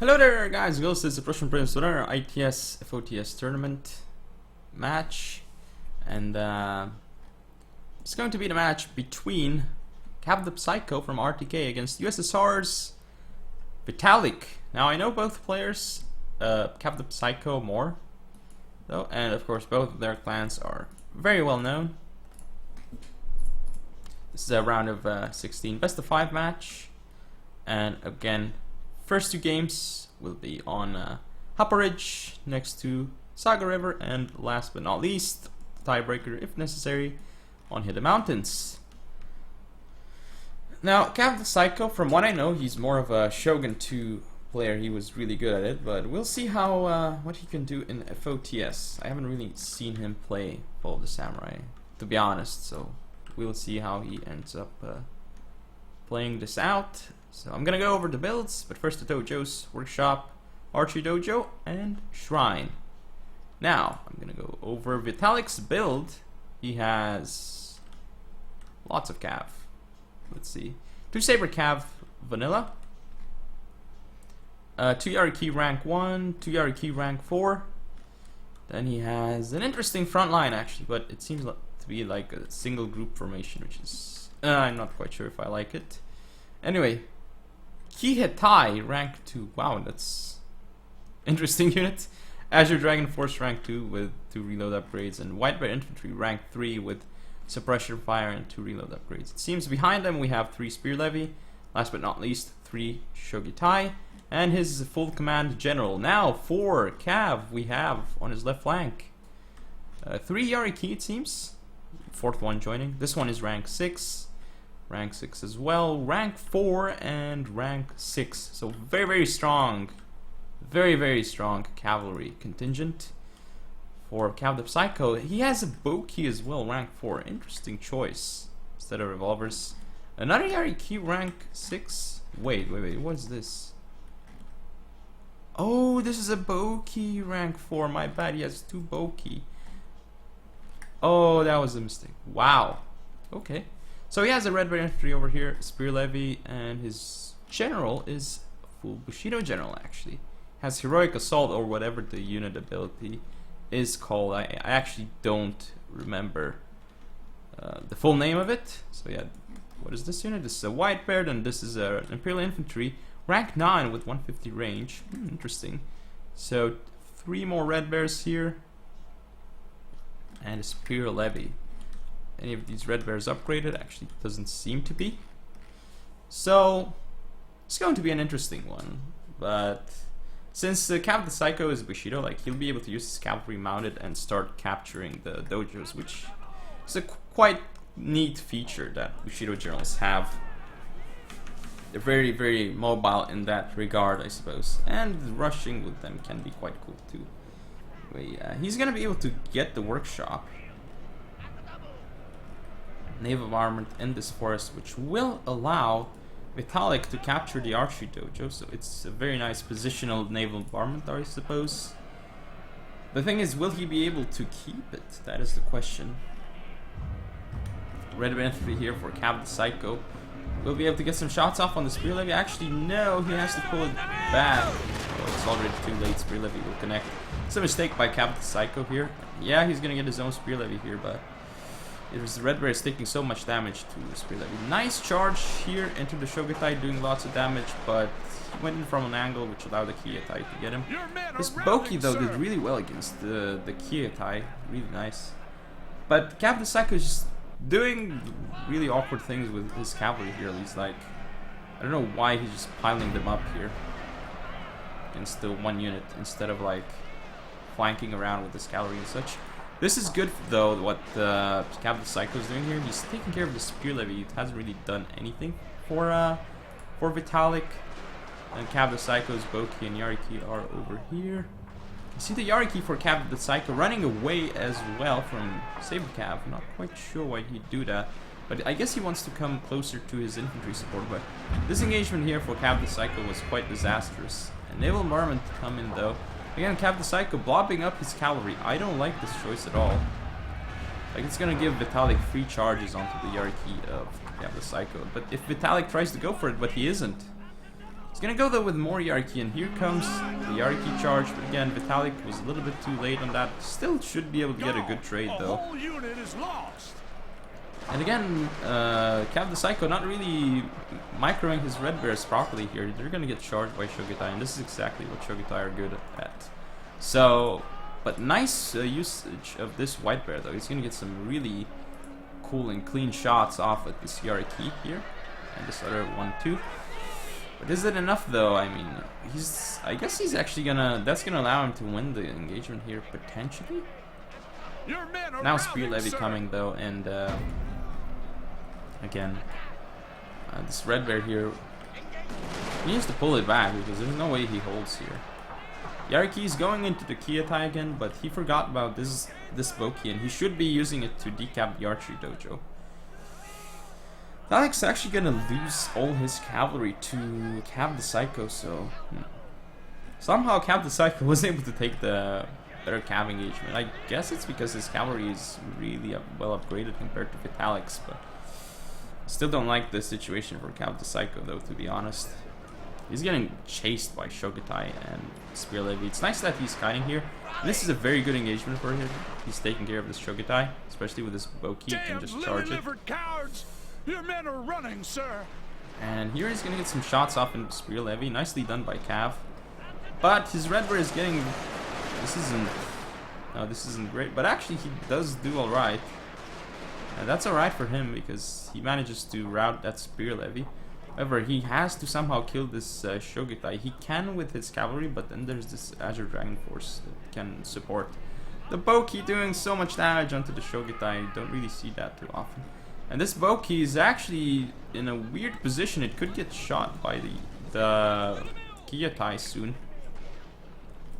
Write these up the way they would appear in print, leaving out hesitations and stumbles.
Hello there guys, this is the Russian Prince with our ITS FOTS tournament match, and it's going to be the match between the Psycho from RTK against USSR's Vitalikk. Now I know both players, the Psycho more though, and of course both of their clans are very well known. This is a round of 16 best of 5 match, and again, first two games will be on Hopper Ridge next to Saga River, and last but not least, tiebreaker if necessary, on Hidden Mountains. Now, the Psycho, from what I know, he's more of a Shogun 2 player. He was really good at it, but we'll see how what he can do in FOTS. I haven't really seen him play Fall of the Samurai, to be honest, so we'll see how he ends up playing this out. So I'm gonna go over the builds, but first the dojos: Workshop, Archery Dojo, and Shrine. Now I'm gonna go over Vitalikk's build. He has lots of cav. Let's see, 2 Saber Cav Vanilla, 2 Yariki rank 1, 2 Yariki rank 4. Then he has an interesting front line actually, but it seems to be like a single group formation, which is I'm not quite sure if I like it. Anyway, Kihetai rank 2. Wow, that's interesting unit. Azure Dragon Force rank 2 with 2 reload upgrades, and White Bear Infantry rank 3 with suppression fire and 2 reload upgrades. It seems behind them we have 3 Spear Levy, last but not least 3 Shogitai, and his full command general. Now 4 Cav we have on his left flank. 3 Yariki it seems, 4th one joining. This one is rank 6. Rank 6 as well, rank 4 and rank 6. So very strong, very strong cavalry contingent for the Psycho. He has a Boki as well, rank 4. Interesting choice instead of revolvers. Another Yariki rank 6. Wait, what is this? Oh, this is a Boki rank 4. My bad, he has 2 Boki. Oh, that was a mistake. Wow. Okay. So he has a Red Bear Infantry over here, Spear Levy, and his general is full Bushido general actually. Has Heroic Assault, or whatever the unit ability is called. I actually don't remember the full name of it. So yeah, what is this unit? This is a White Bear, and this is an Imperial Infantry, rank 9 with 150 range. Interesting. So 3 more Red Bears here, and a Spear Levy. Any of these Red Bears upgraded? Actually doesn't seem to be. So it's going to be an interesting one. But since the Psycho is Bushido, like, he'll be able to use his cavalry mounted and start capturing the dojos, which is a quite neat feature that Bushido generals have. They're very mobile in that regard, I suppose, and rushing with them can be quite cool too. He's gonna be able to get the workshop, naval armament in this forest, which will allow Vitalikk to capture the archery dojo. So it's a very nice positional naval armament, I suppose. The thing is, will he be able to keep it? That is the question. Red Infantry here for the Psycho. Will be able to get some shots off on the Spear Levy? Actually, no, he has to pull it back. Oh, it's already too late. Spear Levy will connect. It's a mistake by the Psycho here. Yeah, he's gonna get his own Spear Levy here, but it was the Red Bear is taking so much damage to the Spear Levy. Nice charge here into the Shogitai, doing lots of damage, but he went in from an angle which allowed the Kiyatai to get him. This Boki though did really well against the Kiyatai, really nice. But the Psycho is just doing really awkward things with his cavalry here. He's like, I don't know why he's just piling them up here against the one unit instead of like flanking around with his cavalry and such. This is good though, what the Psycho is doing here. He's taking care of the Spear Levy. It hasn't really done anything for Vitalikk. And the Psycho's Boki and Yariki are over here. You see the Yariki for the Psycho running away as well from Saber Cav. I'm not quite sure why he'd do that, but I guess he wants to come closer to his infantry support. But this engagement here for the Psycho was quite disastrous. And naval bombardment to come in though. Again, the Psycho blobbing up his cavalry. I don't like this choice at all. Like, it's gonna give Vitalikk free charges onto the Yariki of the Psycho. But if Vitalikk tries to go for it, but he isn't, gonna go though with more Yarki, and here comes the Yarki charge. But again, Vitalikk was a little bit too late on that. Still should be able to get a good trade though. Whole unit is lost. And again, Cav the Psycho not really microing his red bears properly here. They're gonna get charged by Shogitai, and this is exactly what Shogitai are good at. So, but nice usage of this white bear though. He's gonna get some really cool and clean shots off with this Yarki here, and this other one too. But is it enough though? I mean, I guess he's actually that's gonna allow him to win the engagement here, potentially. Your men are Now Spear routed, Levy sir. coming though, and again, this red bear here, he needs to pull it back because there's no way he holds here. Yarki's going into the Kiyatai again, but he forgot about this Boki, and he should be using it to decap the archery dojo. Vitalik's actually gonna lose all his cavalry to Cav the Psycho, so somehow Cav the Psycho was able to take the better Cav engagement. I guess it's because his cavalry is really well upgraded compared to Vitalikk's, but I still don't like the situation for Cav the Psycho though, to be honest. He's getting chased by Shogitai and Spear Levy. It's nice that he's kiting here. This is a very good engagement for him. He's taking care of this Shogitai, especially with this Boki. He can just charge it. Cowards. Your men are running, sir. And here he's gonna get some shots off in Spear Levy. Nicely done by Cav. But his red bear is getting... This isn't great. But actually he does do alright. And that's alright for him because he manages to rout that Spear Levy. However, he has to somehow kill this Shogitai. He can with his cavalry, but then there's this Azure Dragon Force that can support. The Boki doing so much damage onto the Shogitai. You don't really see that too often. And this Boki is actually in a weird position. It could get shot by the Kiyatai soon.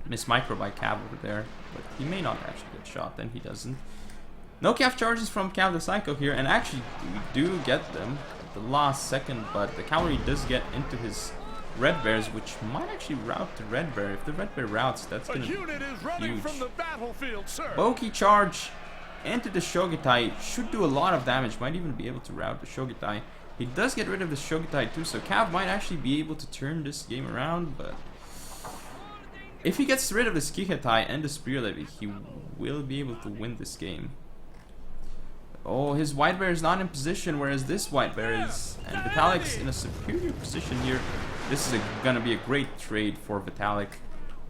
Miss micro by Cav over there, but he may not actually get shot. Then he doesn't. No Cav charges from Cav the Psycho here, and actually we do get them at the last second. But the cavalry does get into his red bears, which might actually rout the red bear. If the red bear routes, that's gonna be huge. From the battlefield, sir. Boki charge into the Shogitai should do a lot of damage. Might even be able to rout the Shogitai. He does get rid of the Shogitai too, so Cav might actually be able to turn this game around. But if he gets rid of the Kiyatai and the Spear Levy, he will be able to win this game. Oh, his white bear is not in position, whereas this white bear is. And Vitalikk's in a superior position here. This is gonna be a great trade for Vitalikk.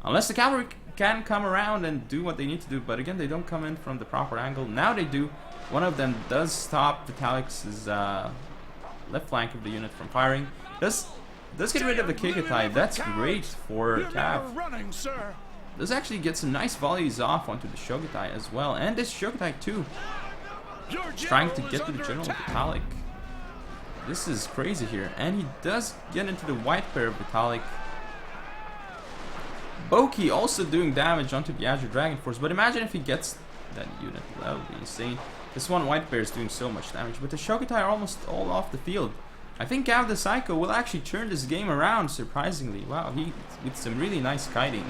Unless the cavalry can come around and do what they need to do, but again, they don't come in from the proper angle. Now they do. One of them does stop Vitalikk's left flank of the unit from firing. Does get rid of the Kiyatai. That's great for Cav. Does actually get some nice volleys off onto the Shogitai as well, and this Shogitai too. Trying to get to the General Vitalikk. This is crazy here, and he does get into the white bear of Vitalikk. Boki also doing damage onto the Azure Dragon Force, but imagine if he gets that unit. That would be insane. This one white bear is doing so much damage, but the Shogitai are almost all off the field. I think Cav the Psycho will actually turn this game around, surprisingly. Wow, he with some really nice kiting.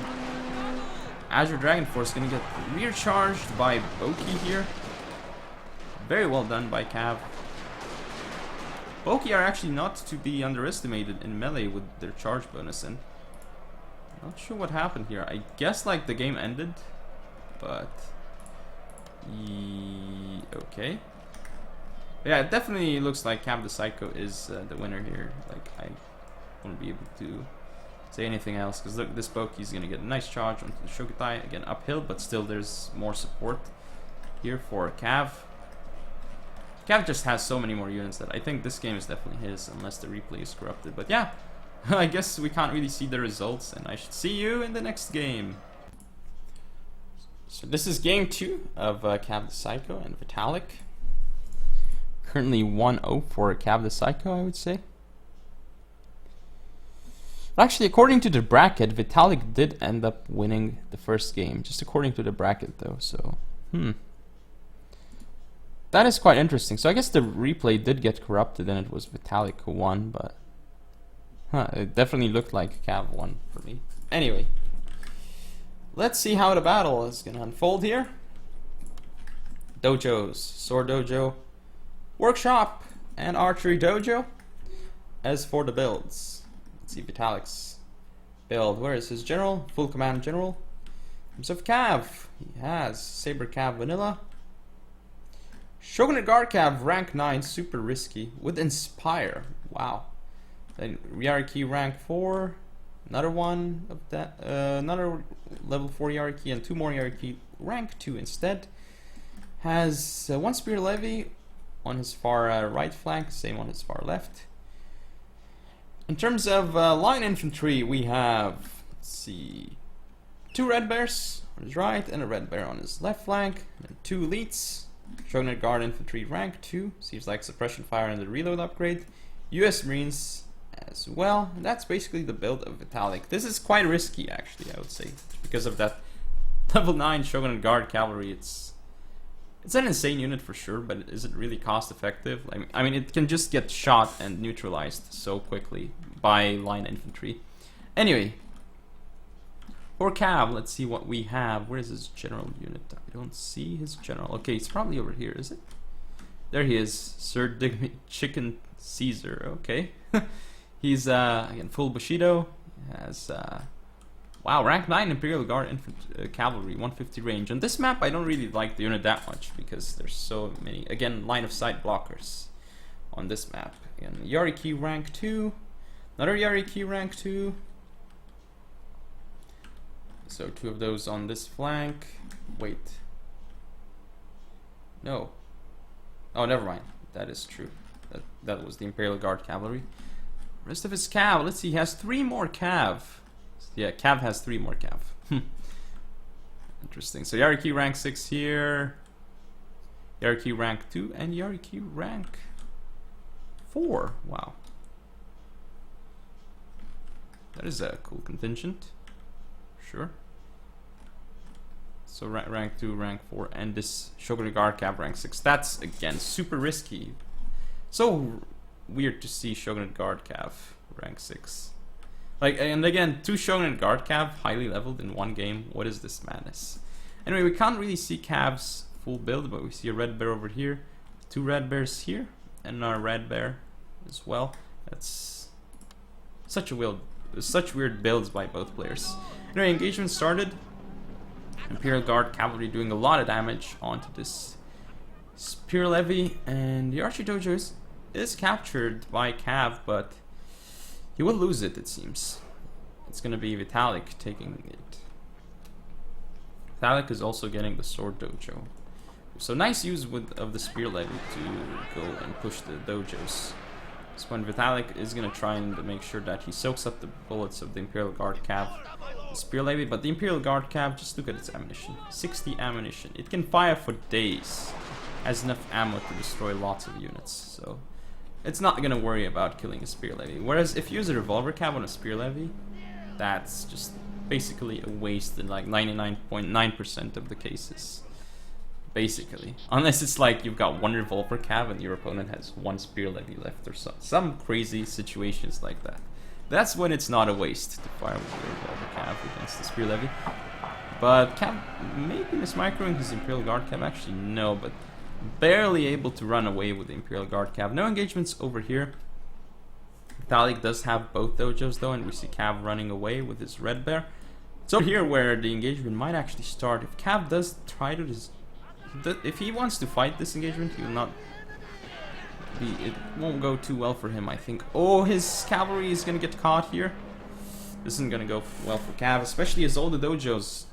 Azure Dragon Force gonna get rear charged by Boki here. Very well done by Cav. Boki are actually not to be underestimated in melee with their charge bonus, and not sure what happened here. I guess like the game ended, but okay. Yeah, it definitely looks like Cav the Psycho is the winner here. Like, I won't be able to say anything else, because look, this Boki's gonna get a nice charge onto the Shogitai, again uphill, but still there's more support here for Cav. Cav just has so many more units that I think this game is definitely his, unless the replay is corrupted. But yeah, I guess we can't really see the results, and I should see you in the next game. So this is game 2 of Cav the Psycho and Vitalikk. Currently 1-0 for Cav the Psycho, I would say. Actually, according to the bracket, Vitalikk did end up winning the first game. Just according to the bracket, though, so... That is quite interesting. So I guess the replay did get corrupted and it was Vitalikk who won, but... it definitely looked like Cav won for me. Anyway. Let's see how the battle is going to unfold here. Dojos. Sword Dojo, Workshop, and Archery Dojo. As for the builds, Let's see Vitalikk's build. Where is his general? Full command general. In terms of Cav, he has Saber Cav Vanilla. Shogunate Guard Cav rank 9, super risky, with Inspire. Wow. Then Yariki rank 4. Another one of that, another level 4 Yariki and 2 more Yariki rank 2 instead. Has 1 Spear Levy on his far right flank, same on his far left. In terms of line infantry, we have, let's see, 2 Red Bears on his right and a Red Bear on his left flank, and 2 elites. Shogunate Guard Infantry rank 2, seems like suppression fire and the reload upgrade. US Marines as well, and that's basically the build of Vitalikk. This is quite risky actually, I would say, because of that level 9 Shogunate Guard Cavalry. It's an insane unit for sure, but is it really cost effective? I mean, it can just get shot and neutralized so quickly by line infantry. Anyway, for Cav, let's see what we have. Where is his general unit? I don't see his general. Okay, it's probably over here, is it? There he is, Sir Digby Chicken Caesar. Okay. He's again full Bushido. Has wow, rank 9 Imperial Guard Cavalry, 150 range. On this map, I don't really like the unit that much because there's so many, again, line of sight blockers on this map. Again, Yariki rank 2, another Yariki rank 2. So 2 of those on this flank. Wait. No. Oh, never mind. That is true. That was the Imperial Guard Cavalry. Rest of his Cav, let's see, he has 3 more Cav. Yeah, Cav has 3 more Cav. Interesting. So Yariki rank 6 here. Yariki rank 2 and Yariki rank 4. Wow. That is a cool contingent. Sure. So rank 2, rank 4, and this Shogunate Guard Cav rank 6. That's, again, super risky. So weird to see Shogunate Guard Cav rank 6. Like, and again, 2 Shogunate Guard Cav highly leveled in 1 game. What is this madness? Anyway, we can't really see Cav's full build, but we see a Red Bear over here, 2 Red Bears here, and another Red Bear as well. That's such weird builds by both players. Anyway, engagement started. Imperial Guard Cavalry doing a lot of damage onto this Spear Levy, and the Archer Dojo is captured by Cav, but he will lose it, it seems. It's gonna be Vitalikk taking it. Vitalikk is also getting the Sword Dojo. So nice use of the Spear Levy to go and push the dojos. So when Vitalikk is gonna try and make sure that he soaks up the bullets of the Imperial Guard Cav, the Spear Levy, but the Imperial Guard Cav, just look at its ammunition. 60 ammunition. It can fire for days. Has enough ammo to destroy lots of units, so it's not gonna worry about killing a Spear Levy. Whereas if you use a Revolver Cav on a Spear Levy, that's just basically a waste in like 99.9% of the cases. Basically. Unless it's like you've got 1 Revolver Cav and your opponent has 1 Spear Levy left or some crazy situations like that. That's when it's not a waste to fire with a Revolver Cav against the Spear Levy. But Cav maybe mismicroing his Imperial Guard Cav, actually no, but barely able to run away with the Imperial Guard Cav. No engagements over here. Vitalikk does have both dojos though, and we see Cav running away with his Red Bear. So here where the engagement might actually start. If Cav does try to if he wants to fight this engagement, he will not be, it won't go too well for him, I think. Oh, his cavalry is gonna get caught here. This isn't gonna go well for Cav, especially as all the dojos,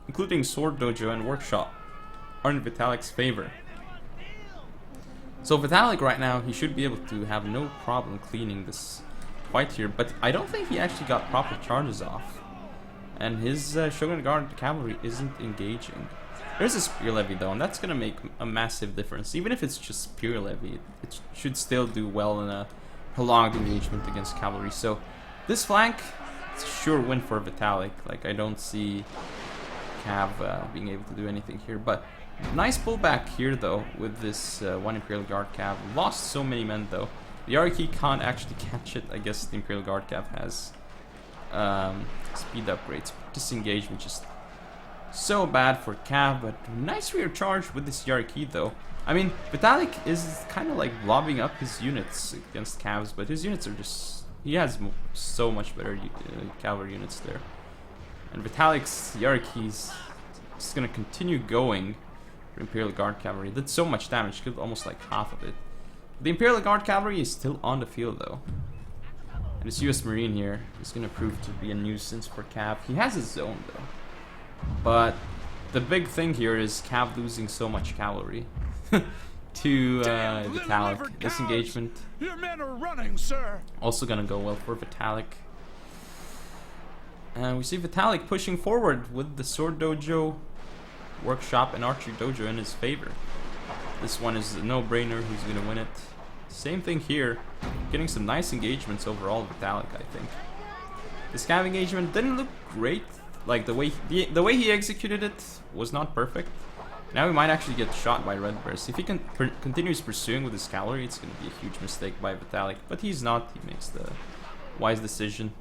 including Sword Dojo and Workshop, are in Vitalikk's favor. So Vitalikk right now, he should be able to have no problem cleaning this fight here, but I don't think he actually got proper charges off. And his Shogunate Guard Cavalry isn't engaging. There's a Spear Levy though, and that's gonna make a massive difference. Even if it's just Spear Levy, it should still do well in a prolonged engagement against cavalry. So this flank, it's a sure win for Vitalikk. Like, I don't see Cav being able to do anything here, but nice pullback here though with this 1 Imperial Guard Cav. Lost so many men though. The Yariki can't actually catch it. I guess the Imperial Guard Cav has speed upgrades. Disengagement just so bad for Cav, but nice rear charge with this Yariki though. I mean, Vitalikk is kind of like lobbing up his units against Cavs, but his units are just He has so much better cavalry units there. And Vitalikk's Yarkis is gonna continue going for Imperial Guard cavalry. Did so much damage, killed almost like half of it. The Imperial Guard cavalry is still on the field though. And this US Marine here is gonna prove to be a nuisance for Cav. He has his zone though. But the big thing here is Cav losing so much cavalry to Vitalikk. Disengagement. Your men are running, sir. Also gonna go well for Vitalikk. And we see Vitalikk pushing forward with the Sword Dojo, Workshop, and Archery Dojo in his favor. This one is a no-brainer. Who's gonna win it? Same thing here. Getting some nice engagements overall with Vitalikk, I think. The Scav engagement didn't look great. Like the way he executed it was not perfect. Now he might actually get shot by Red Bears. If he continues pursuing with his cavalry, it's going to be a huge mistake by Vitalikk. But he's not. He makes the wise decision.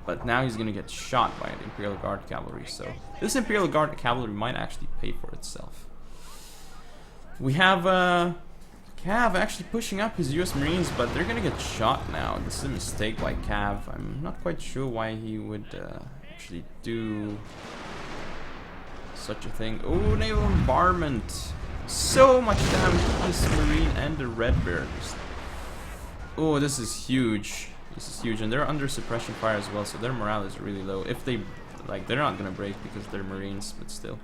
But now he's going to get shot by the Imperial Guard cavalry. So this Imperial Guard cavalry might actually pay for itself. We have Cav actually pushing up his US Marines, but they're going to get shot now. This is a mistake by Cav. I'm not quite sure why he would actually do such a thing. Oh, naval bombardment. So much damage to this Marine and the Red Bears. Oh, this is huge. This is huge. And they're under suppression fire as well, so their morale is really low. If they, like, they're not going to break because they're Marines, but still.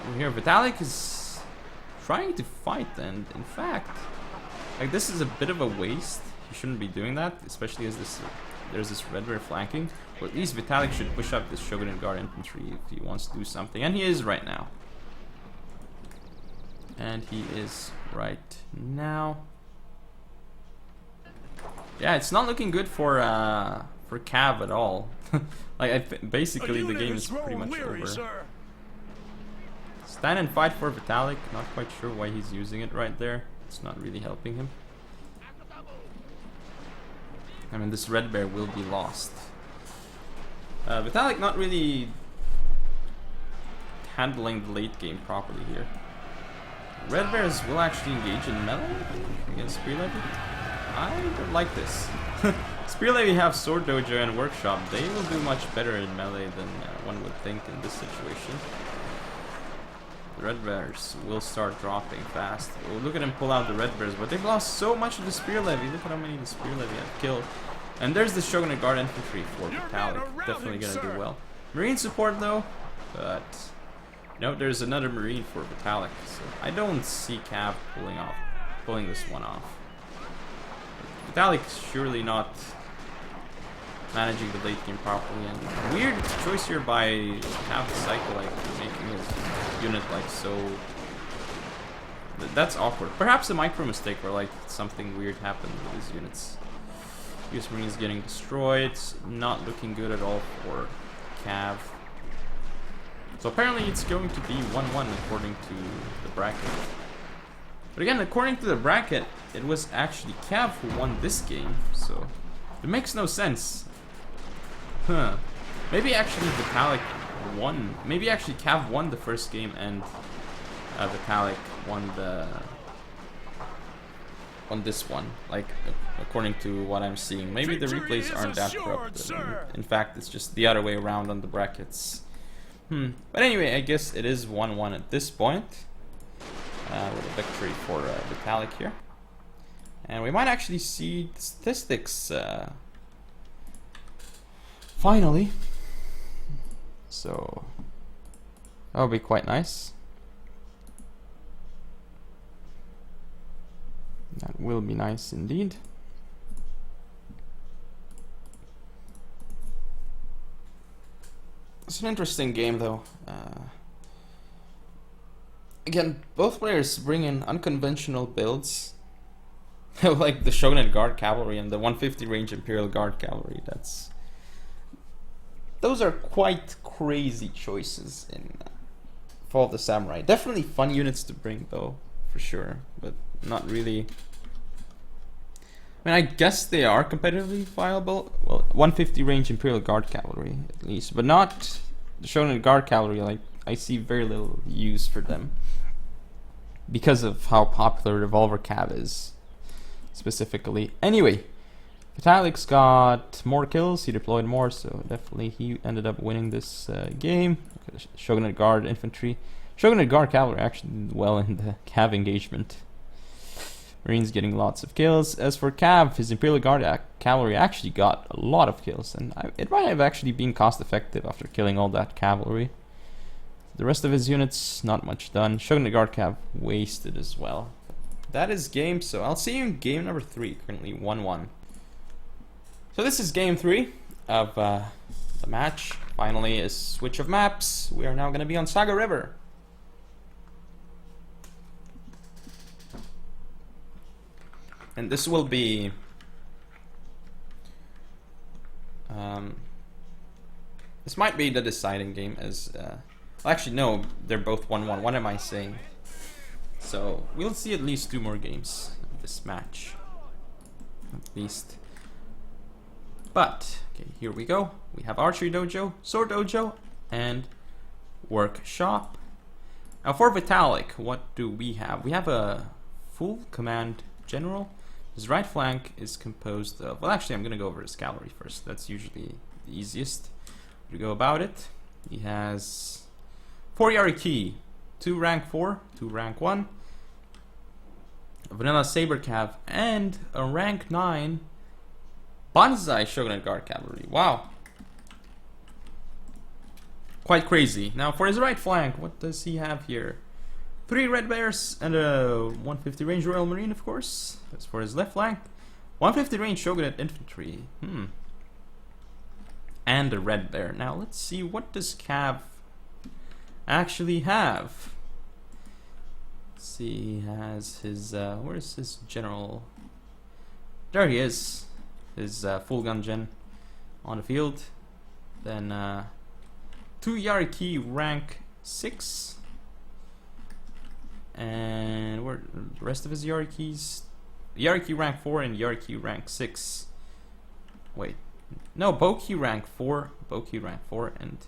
Over here, Vitalikk is trying to fight, and in fact, like, this is a bit of a waste. You shouldn't be doing that, especially as there's this Red Bear flanking. Or at least Vitalikk should push up this Shogunate Guard infantry if he wants to do something. And he is right now. And he is right now. Yeah, it's not looking good for Cav at all. Like, basically the game is pretty much over. Sir. Stand and fight for Vitalikk. Not quite sure why he's using it right there. It's not really helping him. I mean, this Red Bear will be lost. Vitalikk not really handling the late game properly here. Red Bears will actually engage in melee against Spear Levy. I don't like this. Spear Levy have Sword Dojo and Workshop. They will do much better in melee than one would think in this situation. The Red Bears will start dropping fast. Oh, look at him pull out the Red Bears, but they've lost so much of the Spear Levy. Look at how many the Spear Levy have killed. And there's the Shogunate Guard infantry for Vitalikk. Definitely gonna do well. Marine support though, but no, there's another Marine for Vitalikk. So I don't see Cav pulling this one off. Vitalikk's surely not managing the late game properly, and weird choice here by Cav the Cycle, like making his unit like so. That's awkward. Perhaps a micro mistake where like something weird happened with his units. US Marines getting destroyed. Not looking good at all for Cav. So apparently it's going to be 1-1 according to the bracket. But again, according to the bracket, it was actually Cav who won this game. So it makes no sense. Huh. Maybe actually Vitalikk won. Maybe actually Cav won the first game and Vitalikk won this one, like according to what I'm seeing. Maybe the replays aren't that corrupt. In fact, it's just the other way around on the brackets. But anyway, I guess it is 1-1 at this point, with a victory for Vitalikk here. And we might actually see statistics finally. So that would be quite nice. That will be nice indeed. It's an interesting game though. Again, both players bring in unconventional builds. Like the Shogunate Guard Cavalry and the 150 range Imperial Guard Cavalry. Those are quite crazy choices in Fall of the Samurai. Definitely fun units to bring though, for sure, but not really. I mean, I guess they are competitively viable. Well, 150 range Imperial Guard Cavalry, at least. But not the Shogunate Guard Cavalry. Like, I see very little use for them. Because of how popular Revolver Cav is, specifically. Anyway, Vitalik's got more kills, he deployed more, so definitely he ended up winning this game. Shogunate Guard Infantry. Shogunate Guard Cavalry actually did well in the Cav engagement. Marines getting lots of kills. As for Cav, his Imperial Guard Cavalry actually got a lot of kills, and it might have actually been cost effective after killing all that cavalry. The rest of his units, not much done. Shogunate Guard Cav wasted as well. That is game, so I'll see you in game number 3, currently 1-1. So this is game 3 of the match. Finally, a switch of maps. We are now going to be on Saga River. And this will be... this might be the deciding game as... well, actually, no, they're both 1-1. What am I saying? So, we'll see at least 2 more games of this match. At least. But, okay, here we go. We have Archery Dojo, Sword Dojo, and Workshop. Now for Vitalikk, what do we have? We have a full command general. His right flank is composed of... well, actually, I'm going to go over his cavalry first. That's usually the easiest to go about it. He has 4 Yariki, 2 rank 4, 2 rank 1, a vanilla saber cav, and a rank 9 Banzai Shogunate Guard Cavalry. Wow. Quite crazy. Now for his right flank, what does he have here? 3 Red Bears and a 150 range Royal Marine, of course. As for his left flank, 150 range Shogunate Infantry. And a Red Bear. Now let's see, what does Cav actually have? Let's see, he has his, where's his general? There he is. His full gun gen on the field. Then 2 Yariki rank 6. And where the rest of his Yarikis? Yariki rank 4 and Yariki rank 6. Wait. No, Boki rank 4, Boki rank 4, and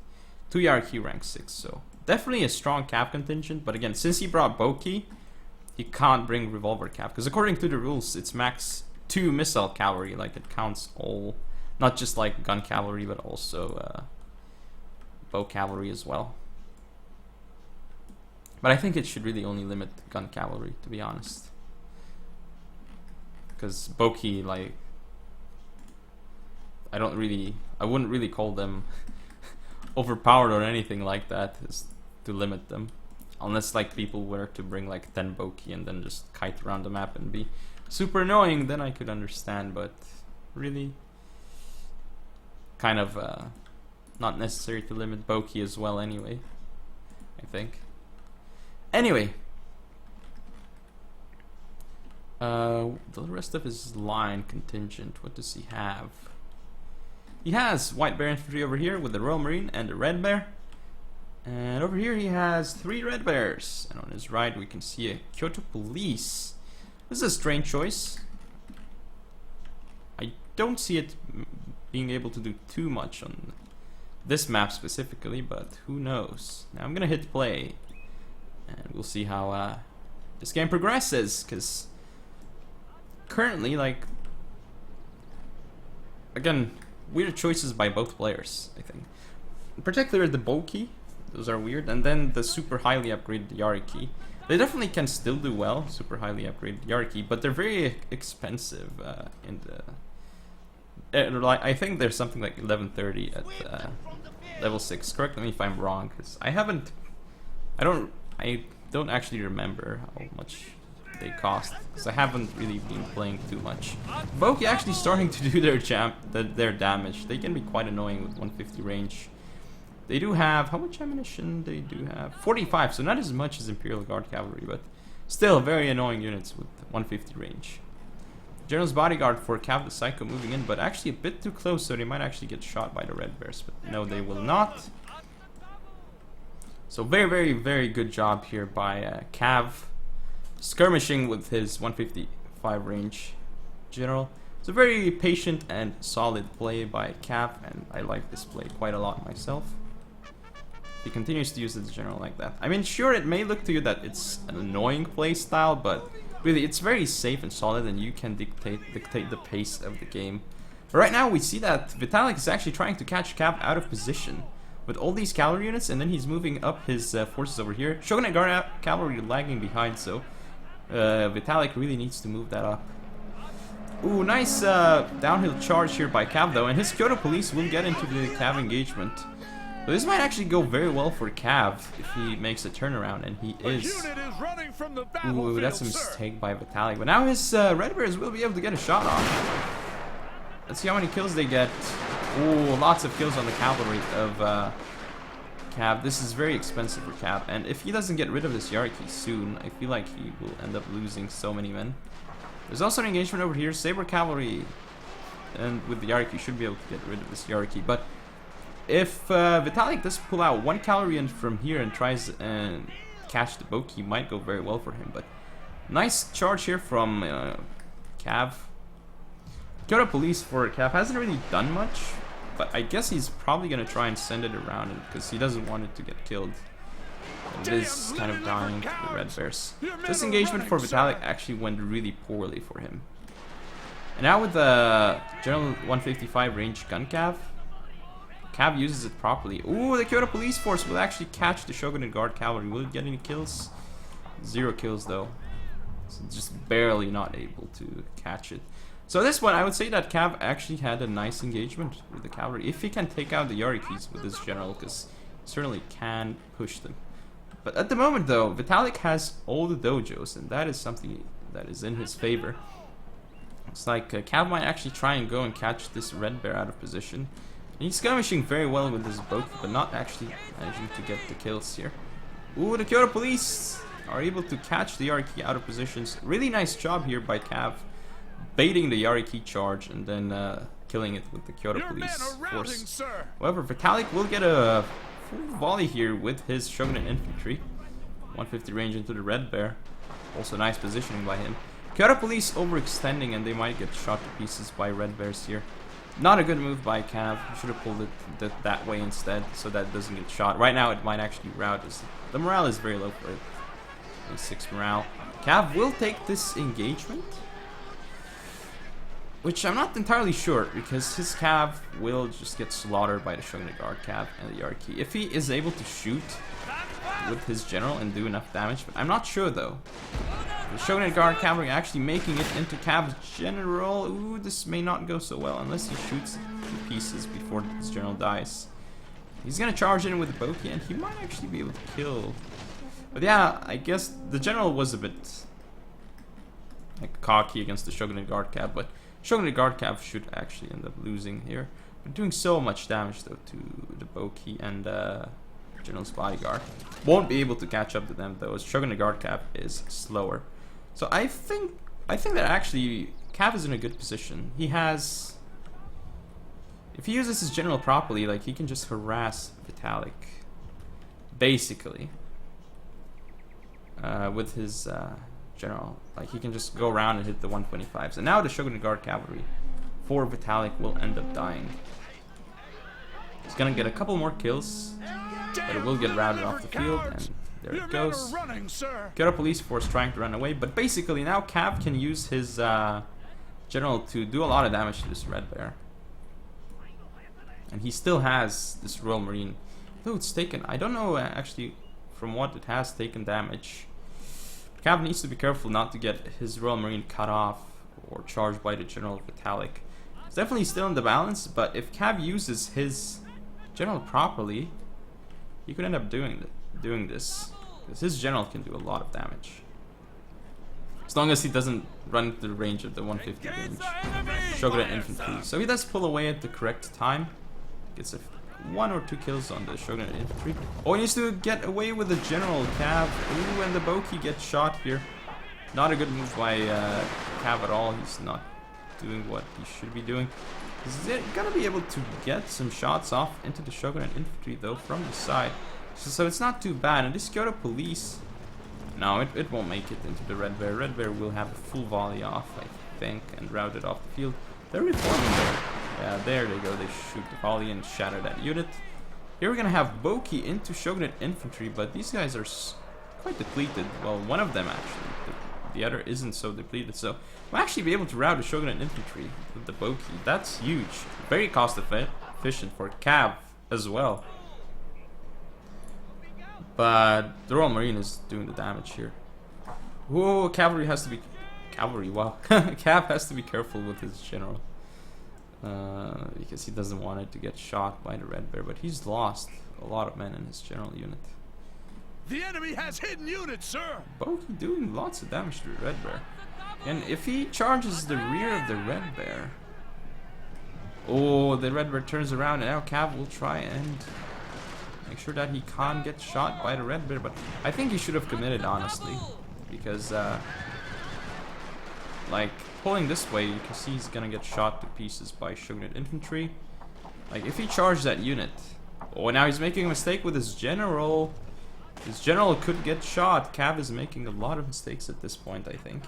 2 Yariki rank 6. So definitely a strong Cav contingent, but again, since he brought Boki, he can't bring Revolver Cav, because according to the rules, it's max 2 missile cavalry, like it counts all, not just like gun cavalry, but also bow cavalry as well. But I think it should really only limit gun cavalry, to be honest, because Boki, like, I wouldn't really call them overpowered or anything like that, is to limit them, unless like people were to bring like 10 Boki and then just kite around the map and be super annoying, then I could understand, but really kind of not necessary to limit Boki as well anyway, I think. Anyway, the rest of his line contingent, what does he have? He has White Bear Infantry over here with the Royal Marine and the Red Bear. And over here he has 3 Red Bears. And on his right we can see a Kyoto Police. This is a strange choice. I don't see it being able to do too much on this map specifically, but who knows. Now I'm gonna hit play, and we'll see how this game progresses, because currently, like, again, weird choices by both players, I think. In particular, the Boki, those are weird, and then the super highly upgraded Yariki. They definitely can still do well, super highly upgraded Yariki, but they're very expensive in the... I think there's something like 1130 at level 6. Correct me if I'm wrong, because I don't actually remember how much they cost, because I haven't really been playing too much. Boki actually starting to do their damage. They can be quite annoying with 150 range. They do have, how much ammunition? They do have 45, so not as much as Imperial Guard Cavalry, but still very annoying units with 150 range. General's Bodyguard for Cav the Psycho moving in, but actually a bit too close, so they might actually get shot by the Red Bears, but no, they will not. So very, very, very good job here by Cav, skirmishing with his 155 range general. It's a very patient and solid play by Cav, and I like this play quite a lot myself. He continues to use his general like that. I mean, sure, it may look to you that it's an annoying play style, but Really, it's very safe and solid, and you can dictate the pace of the game. But right now, we see that Vitalikk is actually trying to catch Cav out of position with all these cavalry units, and then he's moving up his forces over here. Shogunate Guard cavalry lagging behind, so Vitalikk really needs to move that up. Ooh, nice downhill charge here by Cav though, and his Kyoto police will get into the Cav engagement. So this might actually go very well for Cav if he makes a turnaround, and he is. Ooh, that's a mistake by Vitalikk. But now his Red Bears will be able to get a shot off. Let's see how many kills they get. Ooh, lots of kills on the cavalry of Cav. This is very expensive for Cav, and if he doesn't get rid of this hierarchy soon, I feel like he will end up losing so many men. There's also an engagement over here. Saber cavalry, and with the hierarchy, should be able to get rid of this hierarchy. But if Vitalikk does pull out one cavalry in from here and tries and catch the Boki, might go very well for him. But nice charge here from Cav. Kyoto police for Cav hasn't really done much, but I guess he's probably going to try and send it around because he doesn't want it to get killed. It is kind of dying to the Red Bears. This engagement for Vitalikk actually went really poorly for him. And now with the General 155 range gun Cav uses it properly. Ooh, the Kyoto police force will actually catch the Shogunate Guard cavalry. Will it get any kills? 0 kills though. So just barely not able to catch it. So this one, I would say that Cav actually had a nice engagement with the cavalry. If he can take out the Yarikis with this general, because he certainly can push them. But at the moment though, Vitalikk has all the dojos, and that is something that is in his favor. It's like Cav might actually try and go and catch this Red Bear out of position. And he's skirmishing very well with his Boki, but not actually managing to get the kills here. Ooh, the Kyoto police are able to catch the Yariki out of positions. Really nice job here by Cav, baiting the Yariki charge and then killing it with the Kyoto police force. However, Vitalikk will get a full volley here with his Shogunate infantry. 150 range into the Red Bear. Also nice positioning by him. Kyoto police overextending, and they might get shot to pieces by Red Bears here. Not a good move by Cav. Should have pulled it that way instead, so that it doesn't get shot. Right now, it might actually rout. The morale is very low for it. 6 morale. Cav will take this engagement, which I'm not entirely sure, because his Cav will just get slaughtered by the Shogunate Guard Cav and the Yariki. If he is able to shoot with his general and do enough damage, but I'm not sure though. The Shogunate Guard cavalry actually making it into Cav's general. Ooh, this may not go so well unless he shoots it to pieces before his general dies. He's gonna charge in with the Boki, and he might actually be able to kill. But yeah, I guess the general was a bit like cocky against the Shogunate Guard Cav, but Shogunate Guard Cav should actually end up losing here. But doing so much damage though to the Boki and General's bodyguard. Won't be able to catch up to them though, as Shogunate Guard Cav is slower. So I think that actually Cav is in a good position. He has, if he uses his general properly, like he can just harass Vitalikk, basically, with his general. Like he can just go around and hit the 125s. And now the Shogunate Guard cavalry for Vitalikk will end up dying. He's gonna get a couple more kills, but it will get routed off the field, and there it goes. Kyoto police force trying to run away, but basically now Cav can use his general to do a lot of damage to this Red Bear. And he still has this Royal Marine. Though it's taken, I don't know actually from what it has taken damage. Cav needs to be careful not to get his Royal Marine cut off or charged by the General Vitalikk. It's definitely still in the balance, but if Cav uses his general properly, he could end up doing this, because his general can do a lot of damage. As long as he doesn't run into the range of the 150 range Shogunate infantry. So he does pull away at the correct time. Gets a 1 or 2 kills on the Shogunate infantry. Oh, he needs to get away with the general Cav. Ooh, and the Boki gets shot here. Not a good move by Cav at all. He's not doing what he should be doing. He's gonna be able to get some shots off into the Shogunate infantry though from the side. So it's not too bad. And this Kyoto police, no, it won't make it into the Red Bear. Red Bear will have a full volley off, I think, and rout it off the field. They're reforming there. Yeah, there they go. They shoot the volley and shatter that unit. Here we're gonna have Boki into Shogunate infantry, but these guys are quite depleted. Well, one of them actually. the other isn't so depleted. So we'll actually be able to rout the Shogunate infantry with the Boki. That's huge. Very cost efficient for Cav as well. But the Royal Marine is doing the damage here. Whoa, cavalry has to be... Cavalry, wow. Cav has to be careful with his general. Because he doesn't want it to get shot by the Red Bear. But he's lost a lot of men in his general unit. The enemy has hidden units, sir. Boki doing lots of damage to the Red Bear. And if he charges the rear of the Red Bear... Oh, the Red Bear turns around and now Cav will try and make sure that he can't get shot by the Red Bear. But I think he should have committed, honestly. Because, like, pulling this way, you can see he's gonna get shot to pieces by Shogunate infantry. Like, if he charged that unit... Oh, now he's making a mistake with his general. His general could get shot. Cav is making a lot of mistakes at this point, I think.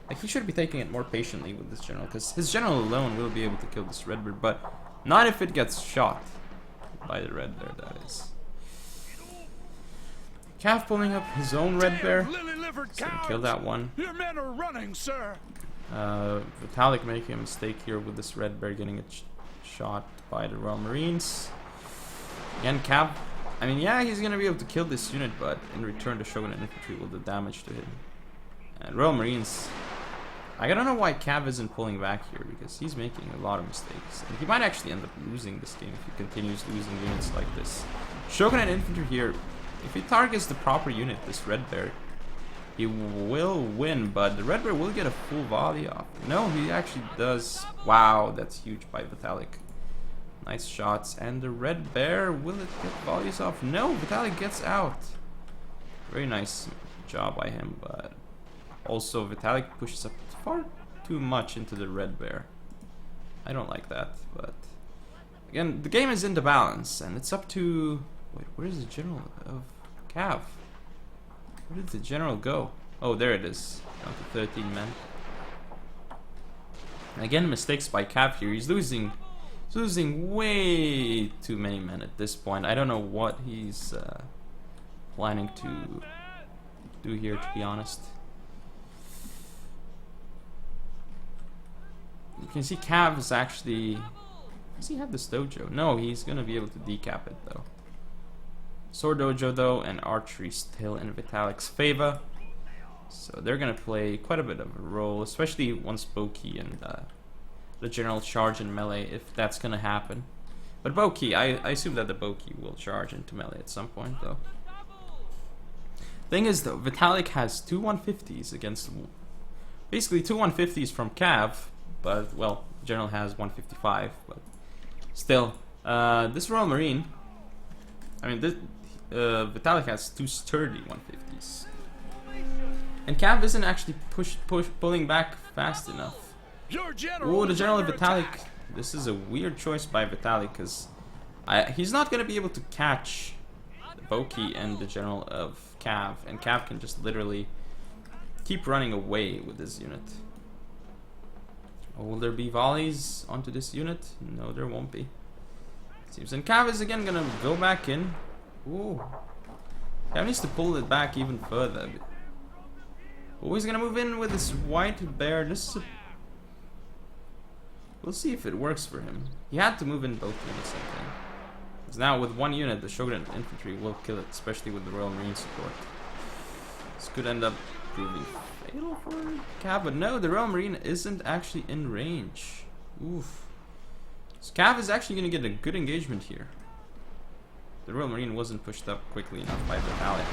Like, he should be taking it more patiently with this general, because his general alone will be able to kill this Red Bear, but not if it gets shot by the Red Bear, that is. Cav pulling up his own Red Bear. He's gonna kill that one. Your men are running, sir. Vitalikk making a mistake here with this Red Bear getting it shot by the Royal Marines. Again, Cav, I mean, yeah, he's gonna be able to kill this unit, but in return the Shogunate infantry will do damage to him. And Royal Marines, I don't know why Cav isn't pulling back here, because he's making a lot of mistakes. And he might actually end up losing this game if he continues losing units like this. Shogunate infantry here, if he targets the proper unit, this Red Bear, he will win, but the Red Bear will get a full volley off. No, he actually does. Wow, that's huge by Vitalikk. Nice shots. And the Red Bear, will it get volleys off? No, Vitalikk gets out. Very nice job by him, but also Vitalikk pushes up far too much into the Red Bear. I don't like that, but again, the game is in the balance, and it's up to... Wait, where's the general of Cav? Where did the general go? Oh, there it is. Down to 13 men. And again, mistakes by Cav here. He's losing way too many men at this point. I don't know what he's planning to do here, to be honest. You can see Cav is actually... Does he have this dojo? No, he's gonna be able to decap it though. Sword dojo though, and archery still in Vitalikk's favor. So they're gonna play quite a bit of a role, especially once Boki and the general charge in melee, if that's gonna happen. But Boki, I assume that the Boki will charge into melee at some point though. Thing is though, Vitalikk has two 150s against... Basically two 150s from Cav, but, well, general has 155, but still. This Royal Marine... I mean, this... Vitalikk has two sturdy 150s. And Cav isn't actually pulling back fast enough. Oh, the general of Vitalikk. This is a weird choice by Vitalikk, because he's not going to be able to catch Boki and the general of Cav. And Cav can just literally keep running away with this unit. Oh, will there be volleys onto this unit? No, there won't be. Seems. And Cav is again going to go back in. Ooh. Cav needs to pull it back even further. Oh, he's gonna move in with this white bear. This is a... We'll see if it works for him. He had to move in both units, I think. Because now with one unit, the Shogunate infantry will kill it, especially with the Royal Marine support. This could end up proving fatal for Cav, but no, the Royal Marine isn't actually in range. Oof. So Cav is actually gonna get a good engagement here. The Royal Marine wasn't pushed up quickly enough by Vitalikk.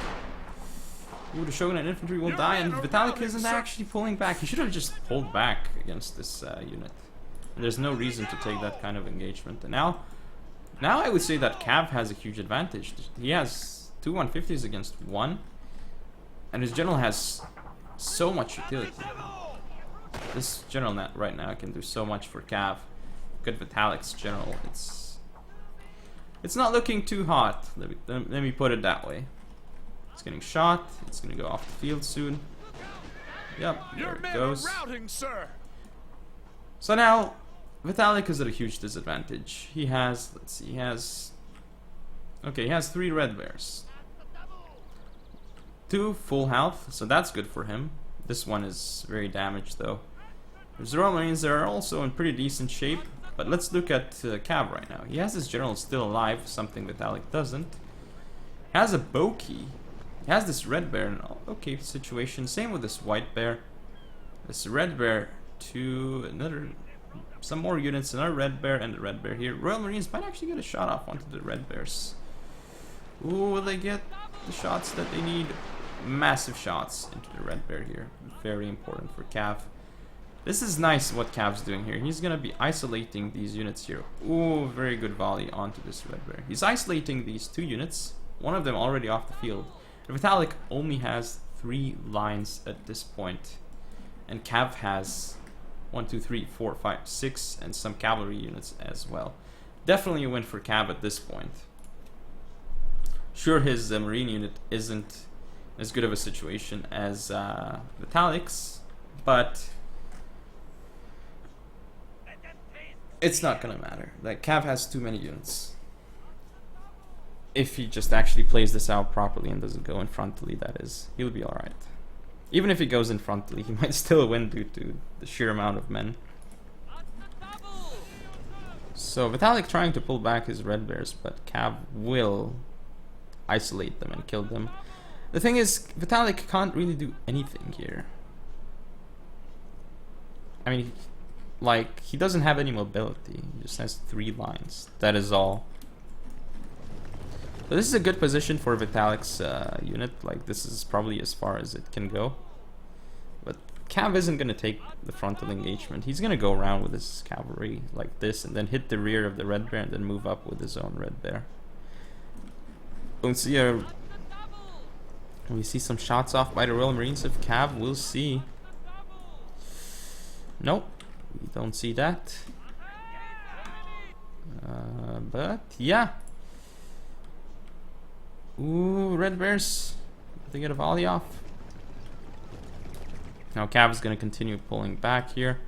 Ooh, the Shogunate infantry will die, and Vitalikk isn't actually pulling back. He should have just pulled back against this unit. And there's no reason to take that kind of engagement. And now I would say that Cav has a huge advantage. He has two 150s against one, and his general has so much utility. This general right now can do so much for Cav. Good Vitalikk's general. It's not looking too hot. Let me put it that way. It's getting shot. It's gonna go off the field soon. Yep, there it goes. So now, Vitalikk is at a huge disadvantage. He has, let's see, he has 3 red bears. 2 full health, so that's good for him. This one is very damaged though. There's Royal Marines that are also in pretty decent shape. But let's look at Cav right now. He has his general still alive, something Vitalikk doesn't. He has a Boki. He has this red bear in an okay situation. Same with this white bear. This red bear to another, some more units, another red bear and the red bear here. Royal Marines might actually get a shot off onto the red bears. Ooh, will they get the shots that they need? Massive shots into the red bear here. Very important for Cav. This is nice what Cav's doing here. He's gonna be isolating these units here. Ooh, very good volley onto this red bear. He's isolating these 2 units. One of them already off the field. Vitalikk only has 3 lines at this point. And Cav has 1, 2, 3, 4, 5, 6 and some cavalry units as well. Definitely a win for Cav at this point. Sure, his marine unit isn't as good of a situation as Vitalikk's, but it's not gonna matter. Like, Cav has too many units. If he just actually plays this out properly and doesn't go in frontally, that is, he'll be alright. Even if he goes in frontally, he might still win due to the sheer amount of men. So Vitalikk trying to pull back his red bears, but Cav will isolate them and kill them. The thing is, Vitalikk can't really do anything here. I mean, like, he doesn't have any mobility. He just has 3 lines. That is all. So this is a good position for Vitalikk's unit. Like, this is probably as far as it can go. But Cav isn't going to take the frontal engagement. He's going to go around with his cavalry like this and then hit the rear of the red bear and then move up with his own red bear. Don't see a... We see some shots off by the Royal Marines of Cav. We'll see. Nope. We don't see that. But yeah. Ooh, red bears. They get a volley off. Now Cav is going to continue pulling back here.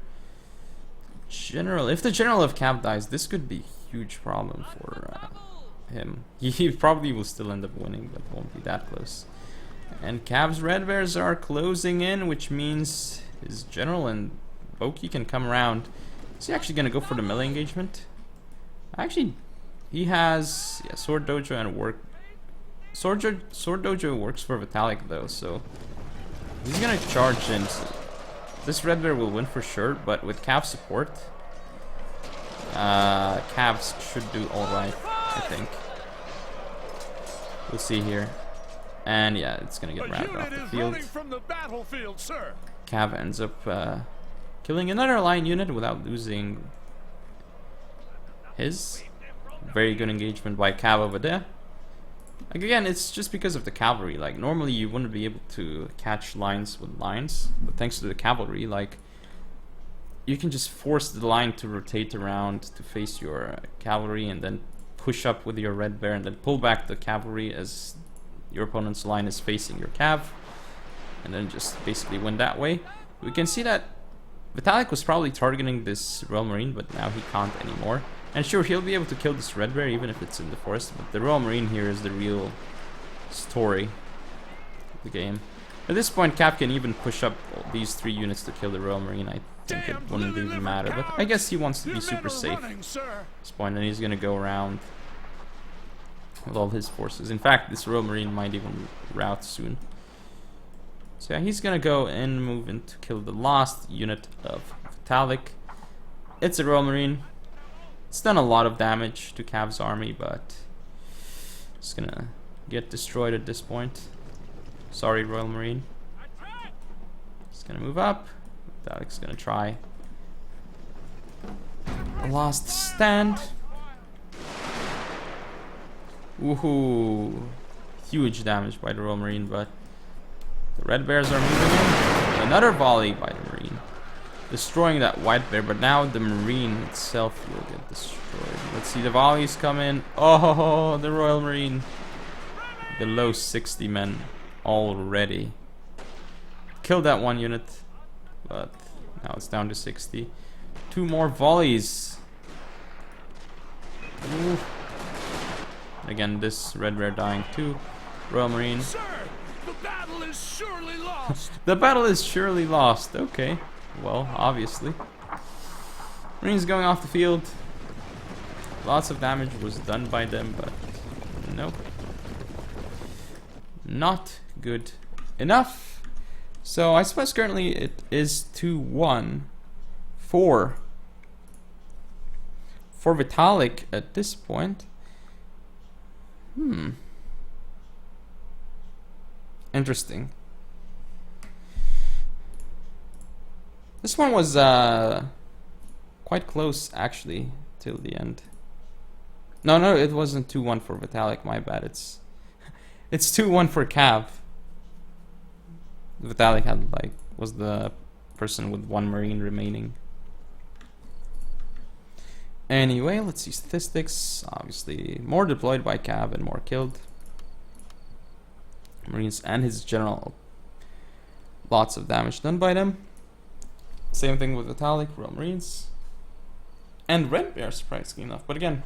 General, if the general of Cav dies, this could be a huge problem for him. He probably will still end up winning, but won't be that close. And Cav's red bears are closing in, which means his general and Boki can come around. Is he actually going to go for the melee engagement? Actually, he has Sword Dojo and work. Sword Dojo works for Vitalikk though, so he's going to charge in. So this red bear will win for sure, but with Cav support, Cavs should do alright, I think. We'll see here. And yeah, it's going to get routed off the field. Cav ends up killing another line unit without losing his. Very good engagement by Cav over there. Like, again, it's just because of the cavalry. Like, normally you wouldn't be able to catch lines with lines, but thanks to the cavalry, like, you can just force the line to rotate around to face your cavalry and then push up with your red bear and then pull back the cavalry as your opponent's line is facing your Cav, and then just basically win that way. We can see that Vitalikk was probably targeting this Royal Marine, but now he can't anymore. And sure, he'll be able to kill this red bear even if it's in the forest, but the Royal Marine here is the real story of the game. At this point, Cav can even push up these 3 units to kill the Royal Marine. I think it wouldn't even matter, but I guess he wants to be super safe at this point, and he's going to go around with all his forces. In fact, this Royal Marine might even rout soon. So yeah, he's going to go and move in to kill the last unit of Vitalikk. It's a Royal Marine. It's done a lot of damage to Cav's army, but it's going to get destroyed at this point. Sorry, Royal Marine. It's going to move up. Vitalikk's going to try a last stand. Woohoo! Huge damage by the Royal Marine, but the red bears are moving in. Another volley by the Marine, destroying that white bear, but now the Marine itself will get destroyed. Let's see the volleys come in. Oh, the Royal Marine. Below 60 men already. Killed that one unit, but now it's down to 60. 2 more volleys. Ooh. Again, this red bear dying too. Royal Marine The battle is surely lost. The battle is surely lost. Okay. Well, obviously. Marines going off the field. Lots of damage was done by them, but nope. Not good enough. So I suppose currently it is 2-1 for Vitalikk at this point. Interesting. This one was quite close actually till the end. No, it wasn't 2-1 for Vitalikk, my bad. It's 2-1 for Cav. Vitalikk was the person with 1 marine remaining. Anyway, let's see statistics. Obviously, more deployed by Cav and more killed. Marines and his general. Lots of damage done by them. Same thing with Vitalikk, Royal Marines. And Red Bear, surprisingly enough. But again,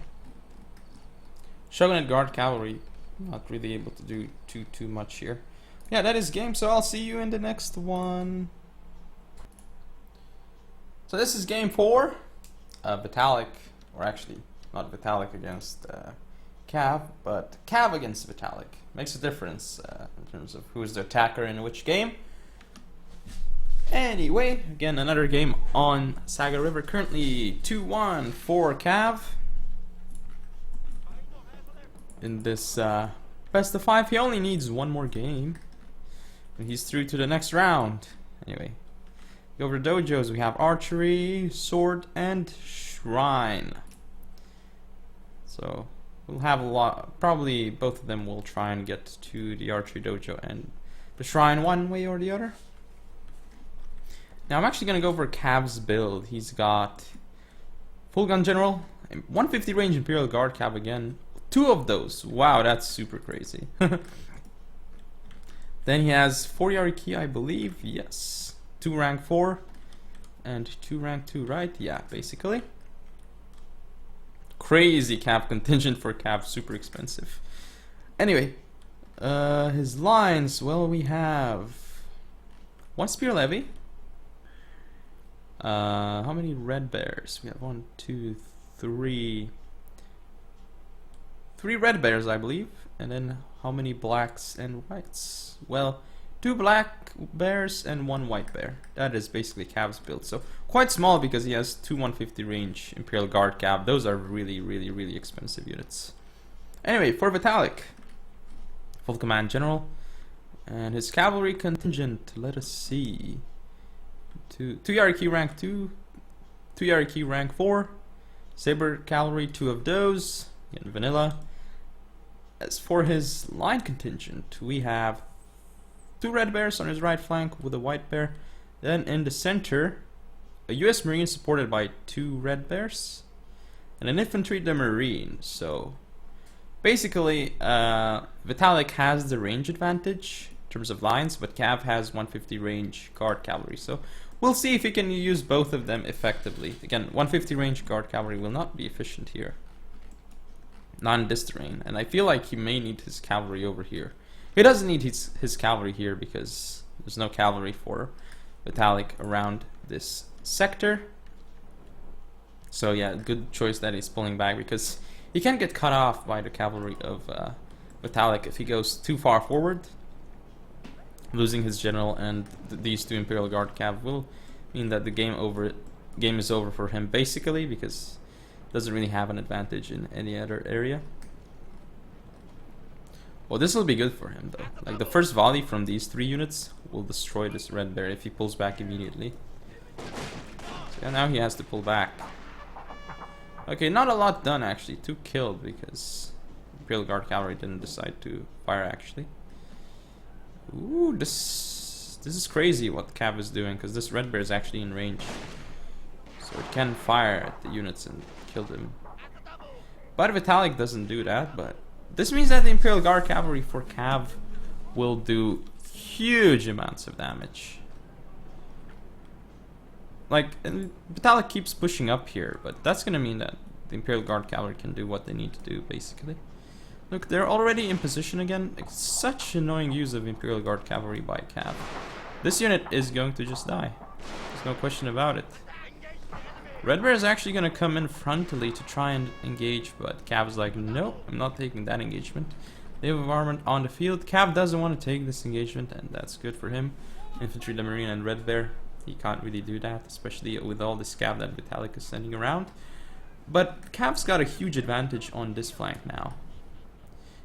Shogunate Guard Cavalry, not really able to do too much here. Yeah, that is game, so I'll see you in the next one. So this is game 4. Vitalikk, or actually, not Vitalikk against Cav, but Cav against Vitalikk. Makes a difference in terms of who is the attacker in which game. Anyway, again, another game on Saga River. Currently 2-1 for Cav. In this best of 5, he only needs 1 more game. And he's through to the next round. Anyway, go over to dojos. We have archery, sword, and shrine. So we'll have a lot. Probably both of them will try and get to the archery dojo and the shrine one way or the other. Now I'm actually gonna go for Cav's build. He's got full gun general, 150 range Imperial Guard Cav again. 2 of those. Wow, that's super crazy. Then he has 4 Yariki, I believe. Yes. 2 rank 4 and 2 rank 2, right? Yeah, basically. Crazy Cav contingent for Cav, super expensive. Anyway, his lines. Well, we have 1 Spear Levy. How many Red Bears? We have 1, 2, 3. 3 Red Bears, I believe. And then how many blacks and whites? Well, 2 black bears and 1 white bear. That is basically Cav's build. So quite small because he has 2 150 range Imperial Guard Cav. Those are really expensive units. Anyway, for Vitalikk, full command general, and his cavalry contingent. Let us see. 2 Yariki rank 2, 2 Yariki rank 4, Saber cavalry, 2 of those. Again, vanilla. As for his line contingent, we have 2 red bears on his right flank with a white bear. Then in the center, a US Marine supported by 2 red bears. And an infantry the Marine. So basically, Vitalikk has the range advantage in terms of lines, but Cav has 150 range guard cavalry. So we'll see if he can use both of them effectively. Again, 150 range guard cavalry will not be efficient here. Not in this terrain, and I feel like he may need his cavalry over here. He doesn't need his cavalry here because there's no cavalry for Vitalikk around this sector. So yeah, good choice that he's pulling back because he can get cut off by the cavalry of Vitalikk if he goes too far forward. Losing his general and these 2 Imperial Guard Cav will mean that the game is over for him basically because doesn't really have an advantage in any other area. Well, this will be good for him though. Like the first volley from these 3 units will destroy this red bear if he pulls back immediately. So yeah, now he has to pull back. Okay, not a lot done actually. 2 killed because Imperial Guard Cavalry didn't decide to fire actually. Ooh, this is crazy what Cav is doing because this red bear is actually in range. So it can fire at the units and kill them. But Vitalikk doesn't do that, but this means that the Imperial Guard Cavalry for Cav will do huge amounts of damage. Like, Vitalikk keeps pushing up here, but that's gonna mean that the Imperial Guard Cavalry can do what they need to do, basically. Look, they're already in position again. It's such annoying use of Imperial Guard cavalry by Cav. This unit is going to just die. There's no question about it. Red Bear is actually going to come in frontally to try and engage, but Cav's like, no, I'm not taking that engagement. They have armament on the field. Cav doesn't want to take this engagement, and that's good for him. Infantry, the Marine, and Red Bear, he can't really do that, especially with all the scav that Vitalikk is sending around. But Cav's got a huge advantage on this flank now.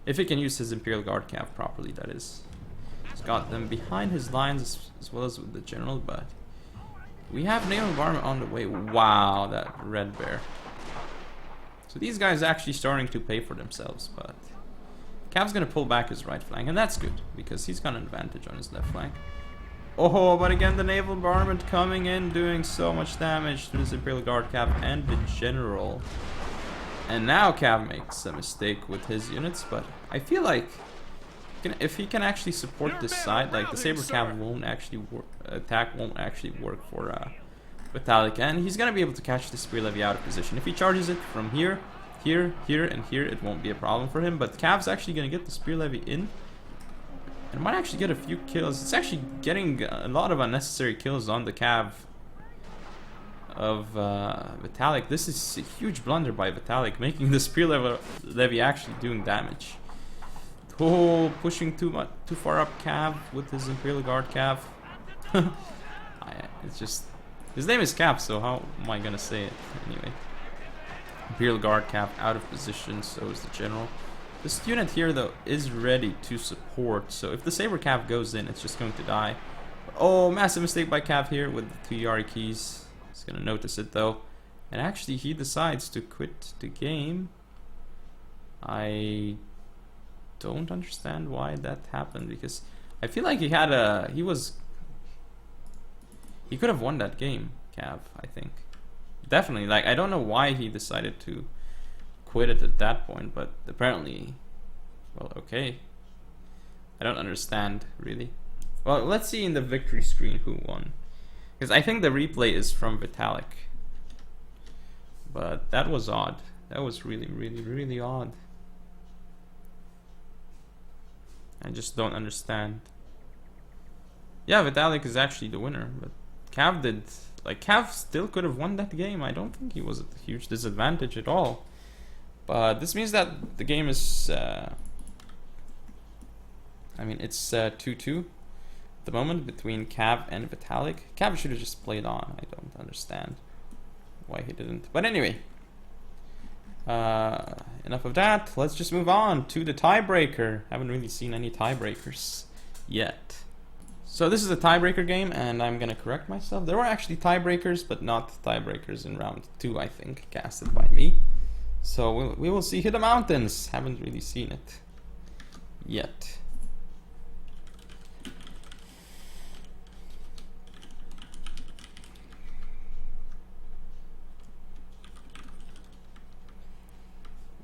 If he can use his Imperial Guard Cav properly, that is. He's got them behind his lines as well as with the general, but we have naval bombardment on the way. Wow, that Red Bear. So these guys are actually starting to pay for themselves, but Cav's gonna pull back his right flank, and that's good, because he's got an advantage on his left flank. Oh, but again, the naval bombardment coming in, doing so much damage to this Imperial Guard Cav and the general. And now Cav makes a mistake with his units, but I feel like if he can actually support this side, like the Saber Cav won't actually work, attack won't actually work for Vitalikk, and he's gonna be able to catch the Spear Levy out of position. If he charges it from here, here, here, and here, it won't be a problem for him. But Cav's actually gonna get the Spear Levy in, and might actually get a few kills. It's actually getting a lot of unnecessary kills on the Cav of Vitalikk. This is a huge blunder by Vitalikk, making the Spear Levy actually doing damage. Oh, pushing too far up Cav with his Imperial Guard Cav. It's just, his name is Cav, so how am I gonna say it anyway? Imperial Guard Cav out of position, so is the general. This unit here though is ready to support, so if the Saber Cav goes in, it's just going to die. Oh, massive mistake by Cav here with the 2 Yari keys. He's gonna notice it though, and actually he decides to quit the game. I don't understand why that happened, because I feel like he could have won that game, Cav, I think. Definitely, like, I don't know why he decided to quit it at that point, but apparently, well, okay. I don't understand, really. Well, let's see in the victory screen who won, because I think the replay is from Vitalikk. But that was odd. That was really, really, really odd. I just don't understand. Yeah, Vitalikk is actually the winner, but Cav did, like, Cav still could have won that game. I don't think he was at a huge disadvantage at all. But this means that the game is, I mean, it's 2-2 at the moment between Cav and Vitalikk. Cav should have just played on. I don't understand why he didn't. But anyway, enough of that. Let's just move on to the tiebreaker. Haven't really seen any tiebreakers yet. So this is a tiebreaker game, and I'm gonna correct myself. There were actually tiebreakers, but not tiebreakers in round 2, I think, casted by me. So we will see. Hit the mountains. Haven't really seen it yet.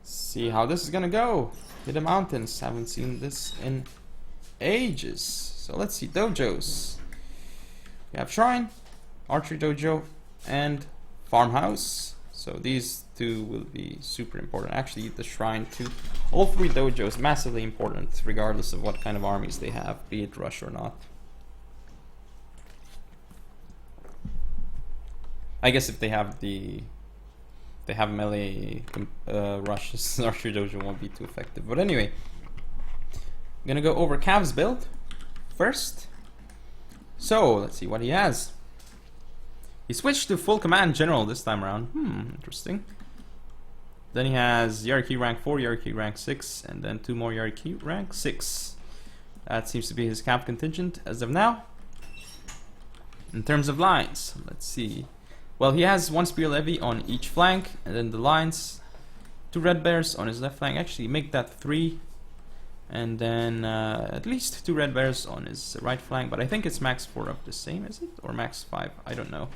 See how this is gonna go. Hit the mountains. Haven't seen this in ages. So let's see. Dojos. We have Shrine, Archery Dojo, and Farmhouse. So these 2 will be super important. Actually, the Shrine too. All 3 dojos massively important, regardless of what kind of armies they have, be it rush or not. I guess if they have melee rushes, Archery Dojo won't be too effective. But anyway, I'm gonna go over Cav's build first. So let's see what he has. He switched to full command general this time around. Interesting. Then he has Yari rank 4, Yari rank 6, and then 2 more Yari rank 6. That seems to be his Cav contingent as of now. In terms of lines, let's see. Well, he has 1 Spear Levy on each flank, and then the lines, 2 Red Bears on his left flank. Actually, make that 3. And then at least 2 Red Bears on his right flank. But I think it's max 4 of the same, is it? Or max 5? I don't know.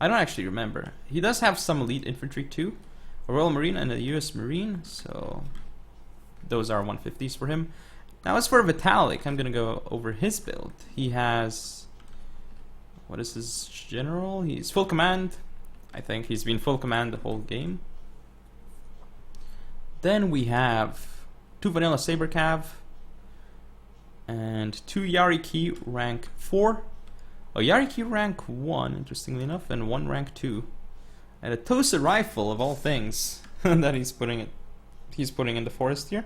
I don't actually remember. He does have some elite infantry too. A Royal Marine and a US Marine. So those are 150s for him. Now as for Vitalikk, I'm going to go over his build. He has... what is his general? He's full command. I think he's been full command the whole game. Then we have 2 Vanilla Saber Cav. And 2 Yariki rank 4. Oh, Yariki rank 1, interestingly enough, and 1 rank 2. And a Tosa rifle, of all things, that he's putting in the forest here.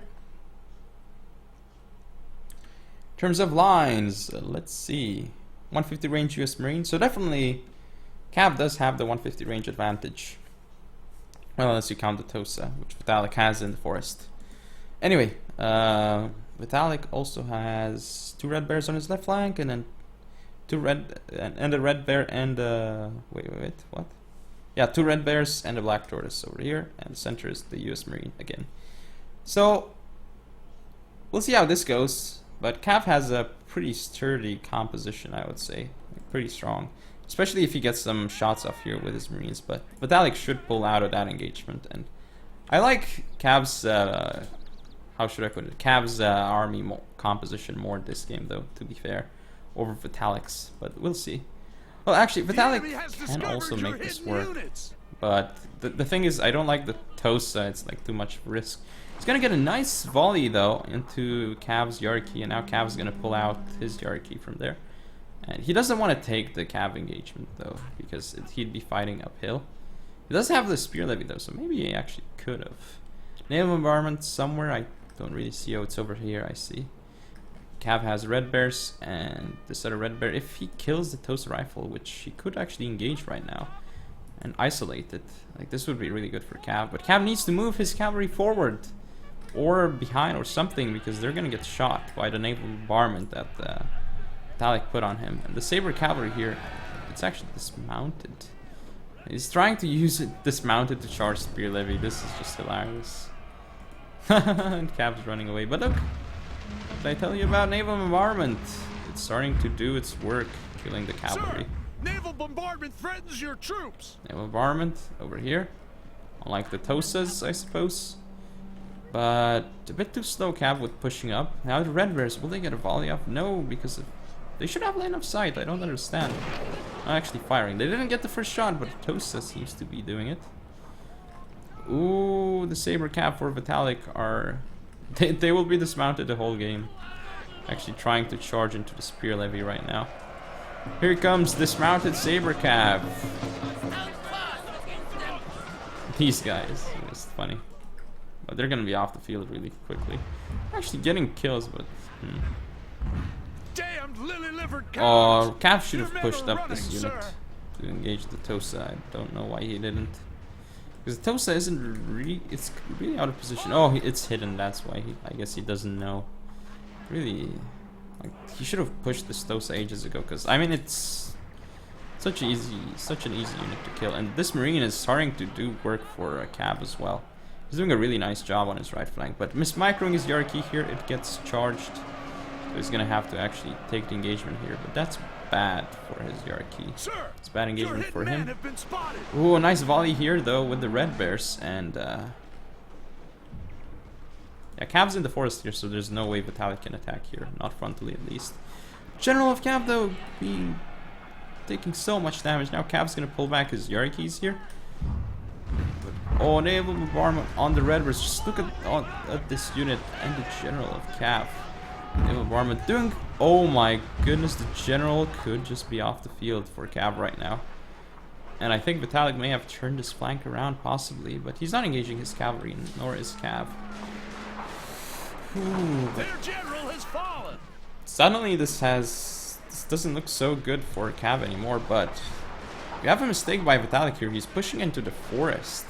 In terms of lines, let's see. 150 range US Marine. So definitely, Cav does have the 150 range advantage. Well, unless you count the Tosa, which Vitalikk has in the forest. Anyway, Vitalikk also has 2 red bears on his left flank, and then 2 red and a red bear and wait, what? Yeah, 2 red bears and a black tortoise over here, and the center is the US Marine again. So we'll see how this goes, but Cav has a pretty sturdy composition, I would say, like, pretty strong, especially if he gets some shots off here with his Marines. But Vitalikk should pull out of that engagement, and I like Cav's how should I put it? Cav's army composition more this game, though, to be fair, over Vitalikk's, but we'll see. Well, actually, Vitalikk can also make this work, but the thing is, I don't like the Tosa. It's like too much risk. He's gonna get a nice volley, though, into Cav's Yariki, and now Cav's gonna pull out his Yariki from there. And he doesn't want to take the Cav engagement, though, because he'd be fighting uphill. He does have the Spear Levy, though, so maybe he actually could have. Naval Bombardment somewhere, I don't really see. Oh, it's over here, I see. Cav has red bears, and this other red bear, if he kills the Tosa rifle, which he could actually engage right now, and isolate it, like, this would be really good for Cav. But Cav needs to move his cavalry forward, or behind, or something, because they're gonna get shot by the naval bombardment that Vitalikk put on him. And the Saber cavalry here, it's actually dismounted. He's trying to use it dismounted to charge Spear Levy. This is just hilarious. And Cav's running away. But look, did I tell you about naval bombardment? It's starting to do its work, killing the cavalry. Sir, naval bombardment threatens your troops. Naval bombardment over here, unlike the Tosas, I suppose. But a bit too slow, Cav, with pushing up. Now the red bears, will they get a volley off? No, because they should have line of sight. I don't understand. Not actually firing. They didn't get the first shot, but Tosa seems to be doing it. Ooh, the Saber Cav for Vitalikk are... They will be dismounted the whole game. Actually trying to charge into the Spear Levy right now. Here comes dismounted Saber Cav. These guys, it's funny. But they're gonna be off the field really quickly. Actually getting kills, but... Damned lily-livered cowards. Oh, Cav should have You're pushed never up this running, unit sir. to engage the Tosa. I don't know why he didn't. Because the Tosa isn't really... It's really out of position. Oh, it's hidden, that's why. I guess he doesn't know. Really... Like, he should have pushed this Tosa ages ago, because, I mean, it's... such an easy unit to kill. And this Marine is starting to do work for Cav as well. He's doing a really nice job on his right flank, but mismicroing his Yariki here, it gets charged. So he's gonna have to actually take the engagement here, but that's bad for his Yariki. Sir, it's bad engagement for him. have been spotted. Ooh, a nice volley here though with the red bears, and yeah, Cav's in the forest here, so there's no way Vitalikk can attack here, not frontally at least. General of Cav though, being taking so much damage. Now Cav's gonna pull back his Yarikis here. Oh, naval bombardment on the red bears. Just look at this unit and the general of Cav. Naval bombardment doing... Oh my goodness, the general could just be off the field for Cav right now. And I think Vitalikk may have turned his flank around, possibly, but he's not engaging his cavalry, nor is Cav. Ooh, Their general has fallen. Suddenly this doesn't look so good for Cav anymore, but we have a mistake by Vitalikk here. He's pushing into the forest.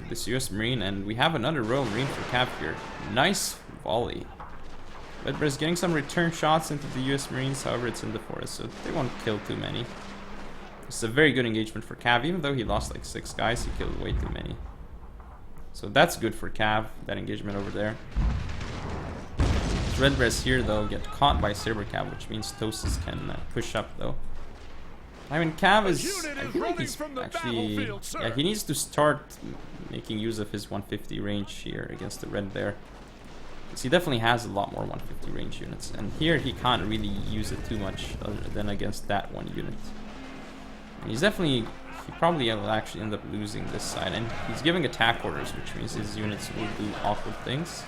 This US Marine, and we have another Royal Marine for Cav here. Nice volley. Red Bear's getting some return shots into the US Marines, however it's in the forest, so they won't kill too many. It's a very good engagement for Cav, even though he lost like 6 guys, he killed way too many. So that's good for Cav, that engagement over there. Red Bears here though get caught by Saber Cav, which means Tosas can push up though. I mean, Cav is... I feel like he's actually... Yeah, he needs to start making use of his 150 range here against the Red Bear. Because he definitely has a lot more 150 range units. And here he can't really use it too much other than against that one unit. And he's definitely... He probably will actually end up losing this side. And he's giving attack orders, which means his units will do awful things.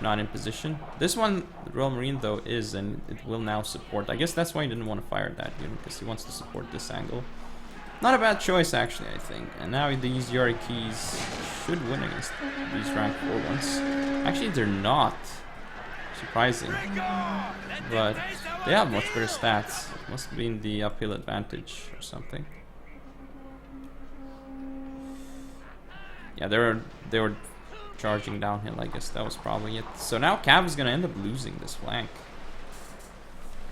not in position. This one, the Royal Marine though is, and it will now support. I guess that's why he didn't want to fire that unit, because he wants to support this angle. Not a bad choice actually, I think. And now these Yarikis should win against these rank 4 ones. Actually, they're not. Surprising. But they have much better stats. It must have been the uphill advantage or something. Yeah, they were charging downhill, I guess that was probably it. So now Cav is gonna end up losing this flank.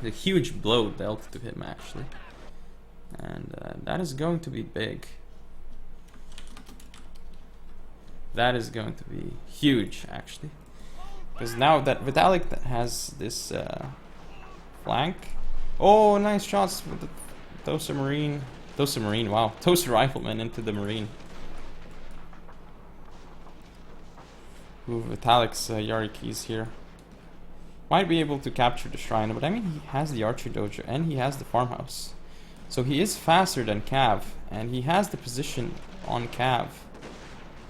A huge blow dealt to him actually. And that is going to be big. That is going to be huge actually. Because now that Vitalikk has this flank. Oh, nice shots with the Toaster Marine. Toaster Marine, wow. Toaster Rifleman into the Marine. Ooh, Vitalikk's Yarikis here. Might be able to capture the shrine, but I mean, he has the Archer Dojo and he has the farmhouse. So he is faster than Cav, and he has the position on Cav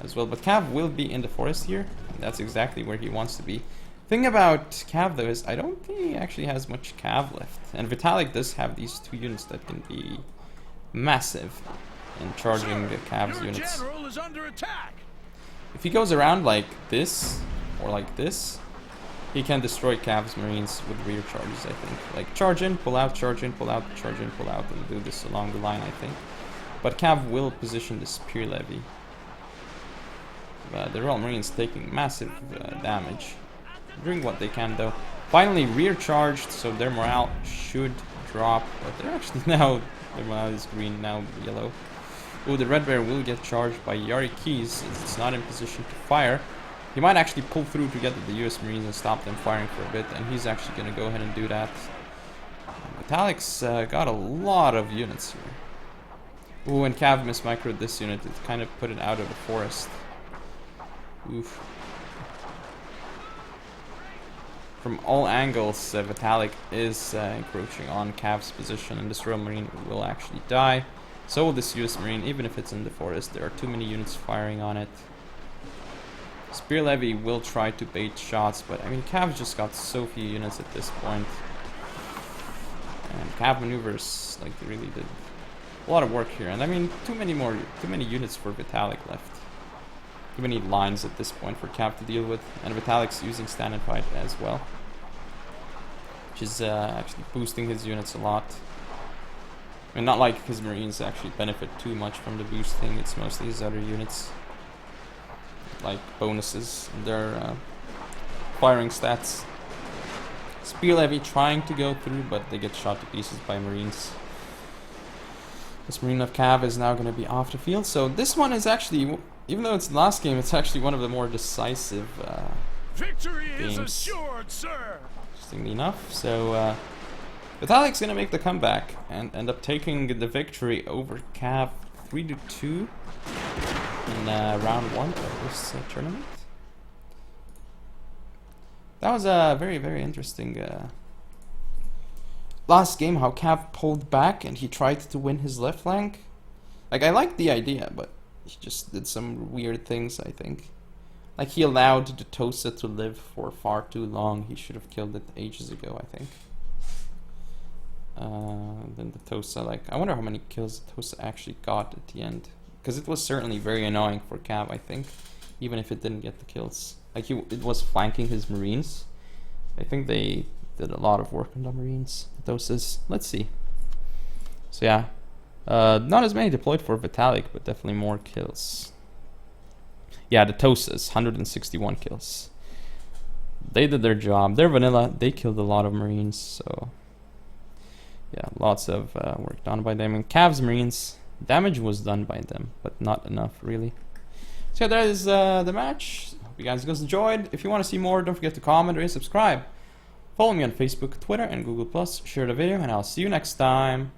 as well. But Cav will be in the forest here, and that's exactly where he wants to be. Thing about Cav though is I don't think he actually has much Cav left. And Vitalikk does have these 2 units that can be massive in charging the Cav's units. General is under attack. If he goes around like this, or like this, he can destroy Cav's Marines with rear charges, I think. Like, charge in, pull out, charge in, pull out, charge in, pull out, and do this along the line, I think. But Cav will position the Spear Levy. The Royal Marines taking massive damage. Doing what they can, though. Finally, rear charged, so their morale should drop. But they're actually now, their morale is green, now yellow. Ooh, the Red Bear will get charged by Yarikis. It's not in position to fire. He might actually pull through to get to the US Marines and stop them firing for a bit, and he's actually going to go ahead and do that. Vitalikk's got a lot of units here. Ooh, and Cav mismicroed this unit. It kind of put it out of the forest. Oof. From all angles, Vitalikk is encroaching on Cav's position, and this Royal Marine will actually die. So will this US Marine, even if it's in the forest. There are too many units firing on it. Spear Levy will try to bait shots, but I mean, Cav's just got so few units at this point. And Cav maneuvers, like, they really did a lot of work here. And I mean, too many units for Vitalikk left. Too many lines at this point for Cav to deal with. And Vitalikk's using stand and fight as well, which is actually boosting his units a lot. I mean, not like his Marines actually benefit too much from the boosting. It's mostly his other units, like bonuses in their firing stats. Spear Levy trying to go through, but they get shot to pieces by Marines. This Marine of Cav is now going to be off the field. So this one is actually, even though it's the last game, it's actually one of the more decisive Victory games. is assured, sir. Interestingly enough. So Vitalikk's going to make the comeback and end up taking the victory over Cav 3-2 in round 1 of this tournament. That was a very, very interesting last game, how Cav pulled back and he tried to win his left flank. Like, I liked the idea, but he just did some weird things, I think. Like, he allowed the Tosa to live for far too long. He should have killed it ages ago, I think. Then the Tosa, like, I wonder how many kills the Tosa actually got at the end. Because it was certainly very annoying for Cav, I think. Even if it didn't get the kills. Like, it was flanking his Marines. I think they did a lot of work on the Marines. The Tosas. Let's see. So yeah. Not as many deployed for Vitalikk, but definitely more kills. Yeah, the Tosas, 161 kills. They did their job. They're vanilla. They killed a lot of Marines, so yeah, lots of work done by them. And Cav's Marines, damage was done by them, but not enough, really. So yeah, that is the match. Hope you guys enjoyed. If you want to see more, don't forget to comment or subscribe. Follow me on Facebook, Twitter, and Google+. Share the video, and I'll see you next time.